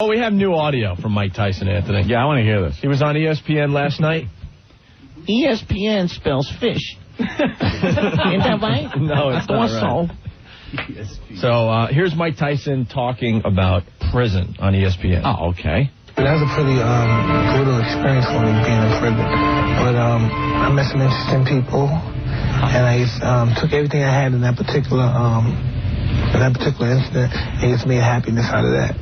Oh, we have new audio from Mike Tyson, Anthony. Yeah, I want to hear this. He was on ESPN last night. ESPN spells fish. Ain't that right? No, it's not right. So here's Mike Tyson talking about prison on ESPN. Oh, okay. That was a pretty brutal experience for me being in prison. But I met some interesting people, and I took everything I had in that particular incident and just made happiness out of that.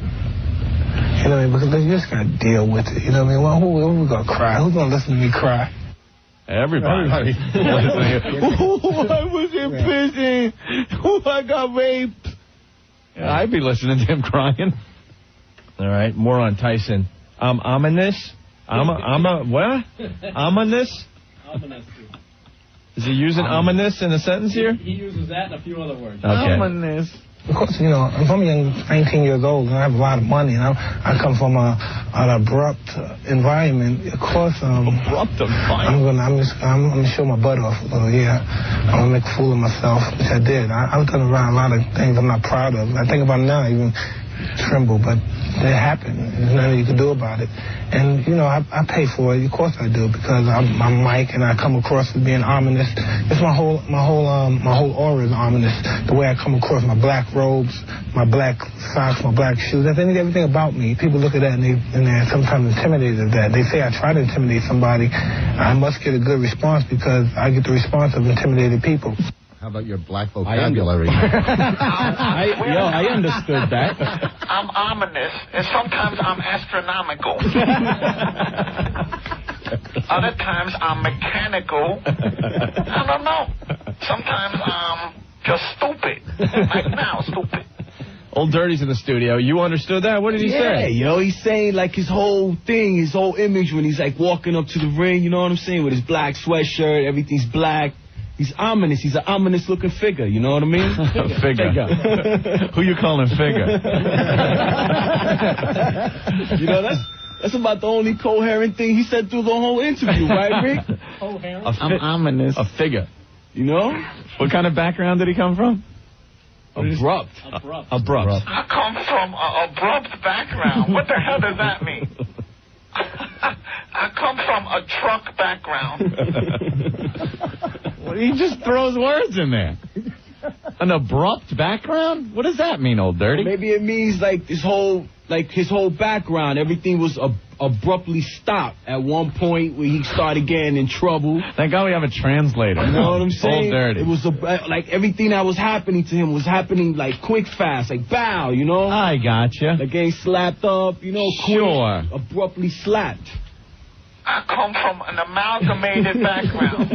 You know what I mean? Because you just got to deal with it. You know what I mean? Well, who's going to cry? Who's going to listen to me cry? Everybody. I was in prison. I got raped. Yeah, I'd be listening to him crying. All right, more on Tyson. Ominous? What? Ominous? Ominous. Is he using ominous in a sentence here? He uses that and a few other words. Okay. Ominous. Of course, you know, I'm from 19 years old, and I have a lot of money, and I come from an abrupt environment. Of course, abrupt environment. I'm gonna show my butt off a little. Yeah, I'm gonna make a fool of myself, which I did. I've done around a lot of things I'm not proud of. I think about it now, I even tremble, but it happened. There's nothing you can do about it. And, you know, I pay for it. Of course I do, because I'm Mike, and I come across as being ominous. It's my whole aura is ominous. The way I come across, my black robes, my black socks, my black shoes. That's everything about me. People look at that and they're sometimes intimidated at that. They say I try to intimidate somebody. I must get a good response because I get the response of intimidated people. How about your black vocabulary? I understood that. I'm ominous, and sometimes I'm astronomical. Other times I'm mechanical. I don't know. Sometimes I'm just stupid. Like now, stupid. Old Dirty's in the studio. You understood that? What did he say? Yeah, he's saying like his whole thing, his whole image when he's like walking up to the ring, you know what I'm saying, with his black sweatshirt, everything's black. He's ominous. He's an ominous-looking figure. You know what I mean? Figure. Who you calling figure? You know, that's about the only coherent thing he said through the whole interview, right, Rick? I'm ominous. A figure. You know? What kind of background did he come from? Abrupt. Abrupt. I come from an abrupt background. What the hell does that mean? I come from a truck background. Well, he just throws words in there. An abrupt background? What does that mean, Old Dirty? Maybe it means like his whole background, everything was abruptly stopped at one point where he started getting in trouble. Thank God we have a translator. You know what I'm saying? Old Dirty. It was like everything that was happening to him was happening like quick, fast, like bow, you know? I gotcha. Like getting slapped up, you know, sure. Quick, abruptly slapped. I come from an amalgamated background.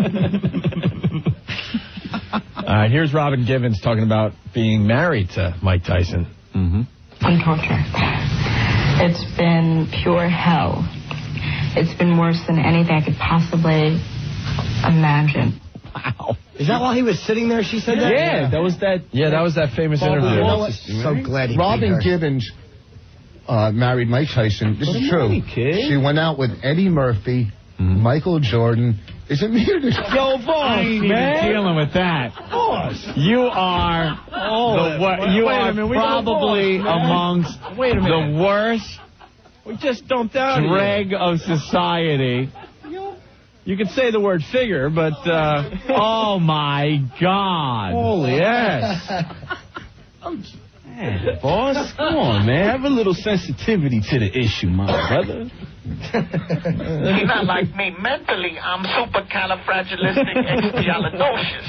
All right, here's Robin Givens talking about being married to Mike Tyson. Mm-hmm. And torture. It's been pure hell. It's been worse than anything I could possibly imagine. Wow. Is that while he was sitting there she said that? Yeah, that was that. Yeah, that was that famous interview. You know what? So glad he Robin Givens married Mike Tyson. This is true. She went out with Eddie Murphy, Michael Jordan. Is it me or this? Yo, boss, I ain't even dealing with that. Boss. You are probably amongst the worst dreg of society. You can say the word figure, but oh my God. Holy ass. Man, boss, come on, man. Have a little sensitivity to the issue, my brother. He's not like me. Mentally, I'm supercalifragilisticexpialidocious.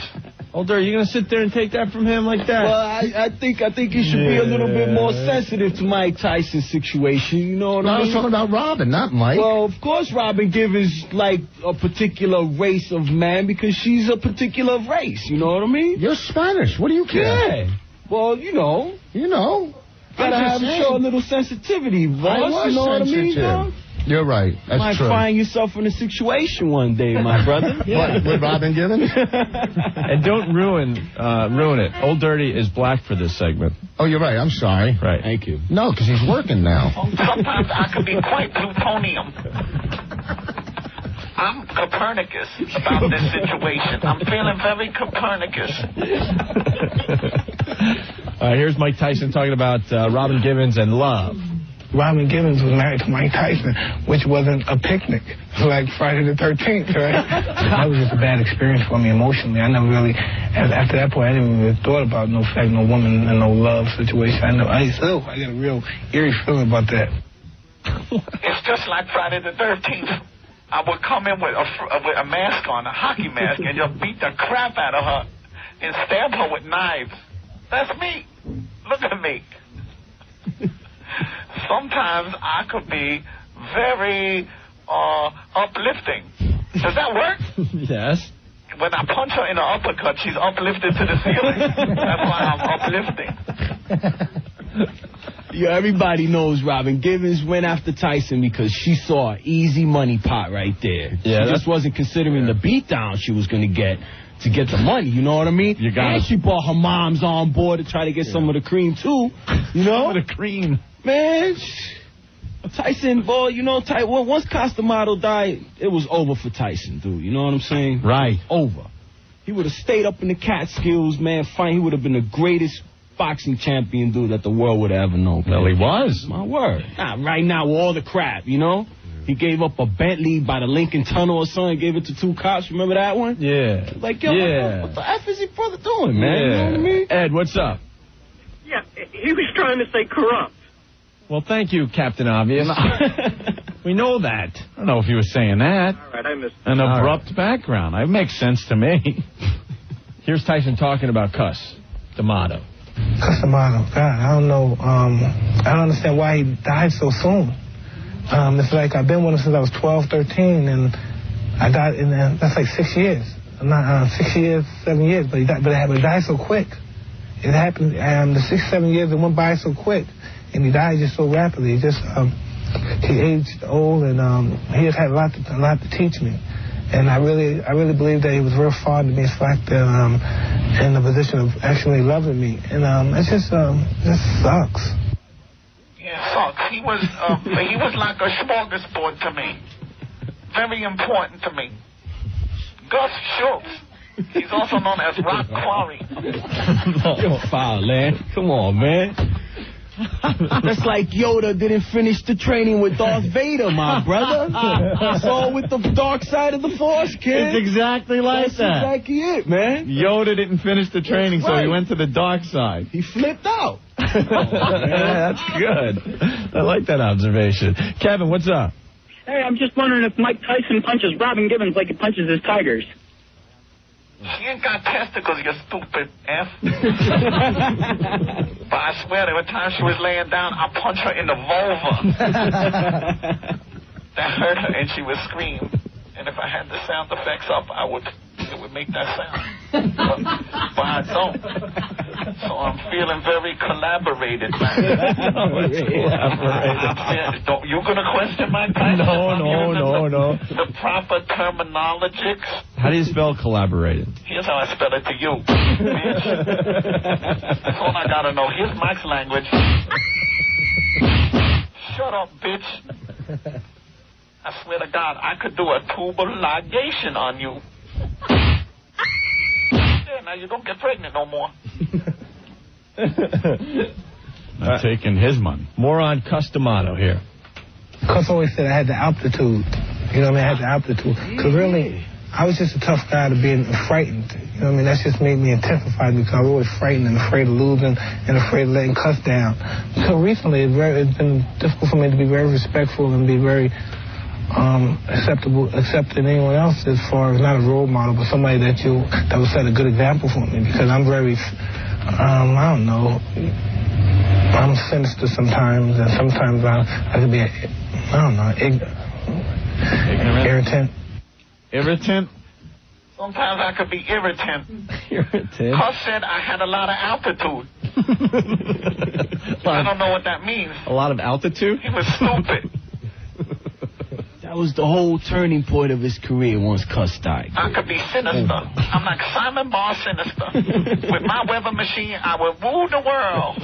Old Dirty, you going to sit there and take that from him like that? Well, I think you should be a little bit more sensitive to Mike Tyson's situation. You know what I mean? I was talking about Robin, not Mike. Well, of course Robin Givens like a particular race of man because she's a particular race. You know what I mean? You're Spanish. What do you care? Yeah. Well, you know. Gotta show a little sensitivity, boss. You know what I mean, dog? You're right. That's might true. find yourself in a situation one day, my brother. What, with Robin Givens? And don't ruin it. Old Dirty is black for this segment. Oh, you're right. I'm sorry. Right. Thank you. No, because he's working now. Sometimes I can be quite plutonium. I'm Copernicus about this situation. I'm feeling very Copernicus. Here's Mike Tyson talking about Robin Givens and love. Robin Givens was married to Mike Tyson, which wasn't a picnic like Friday the 13th, right? That was just a bad experience for me emotionally. I never really, after that point, I didn't even thought about no sex, no woman, and no love situation. I got a real eerie feeling about that. It's just like Friday the 13th. I would come in with a mask on, a hockey mask, and just beat the crap out of her and stab her with knives. That's me. Look at me. Sometimes I could be very uplifting. Does that work? Yes. When I punch her in the uppercut, she's uplifted to the ceiling. That's why I'm uplifting. Yeah, everybody knows Robin Givens went after Tyson because she saw an easy money pot right there. Yeah, she just wasn't considering the beatdown she was going to get the money, you know what I mean? And she brought her moms on board to try to get some of the cream, too. You know? Some of the cream. Man, Tyson, boy, you know, once Costamato died, it was over for Tyson, dude. You know what I'm saying? Right. Over. He would have stayed up in the Catskills, man. Fine, he would have been the greatest boxing champion, dude, that the world would have ever known. Well, he was. My word. Nah, right now, with all the crap, you know? He gave up a Bentley by the Lincoln Tunnel or something, gave it to 2 cops. Remember that one? Yeah. Like, yo, what the F is your brother doing, man? Yeah. You know what I mean? Ed, what's up? Yeah, he was trying to say corrupt. Well, thank you, Captain Obvious. We know that. I don't know if he was saying that. All right, I missed it. An abrupt background. That makes sense to me. Here's Tyson talking about D'Amato. D'Amato, God, I don't know. I don't understand why he died so soon. It's like I've been with him since I was 12, 13, and I died that's like 6 years. Not 6 years, 7 years, but he died so quick. It happened, the 6, 7 years that went by so quick, and he died just so rapidly. He aged old, and he just had a lot to teach me. And I really believe that he was real fond of me. In fact, in the position of actually loving me, and it just sucks. Yeah, it sucks. He was like a smorgasbord to me. Very important to me. Gus Schultz. He's also known as Rock Quarry. You're foul, man. Come on, man. That's like Yoda didn't finish the training with Darth Vader, my brother. It's all with the dark side of the Force, kid. It's exactly like That's that. exactly it, man. Yoda didn't finish the training, so he went to the dark side. He flipped out. Yeah, that's good. I like that observation. Kevin, what's up? Hey, I'm just wondering if Mike Tyson punches Robin Givens like he punches his tigers. She ain't got testicles, you stupid F. But I swear, every time she was laying down, I punched her in the vulva. That hurt her, and she would scream. And if I had the sound effects up, it would make that sound. But I don't. So I'm feeling very collaborated, man. You gonna question my Tyson? No. The proper terminologics. How do you spell collaborated? Here's how I spell it to you, bitch. That's all I gotta know. Here's Mike's language. Shut up, bitch. I swear to God, I could do a tubal ligation on you. Yeah, now you don't get pregnant no more. I'm taking his money. More on D'Amato here. Cus always said I had the altitude. You know what I mean? I had the altitude. Because really, I was just a tough guy to being frightened. You know what I mean? That's just made me intensify because I was always frightened and afraid of losing and afraid of letting Cus down. So recently, it's been difficult for me to be very respectful and be very accepting anyone else as far as not a role model, but somebody that would set a good example for me because I'm very, I don't know, I'm sinister sometimes, and sometimes I can be, irritant. Irritant? Sometimes I could be irritant. Cus said I had a lot of altitude. I don't know what that means. A lot of altitude? He was stupid. That was the whole turning point of his career once Cus died. I could be sinister. I'm like Simon Barr sinister. With my weather machine, I would rule the world.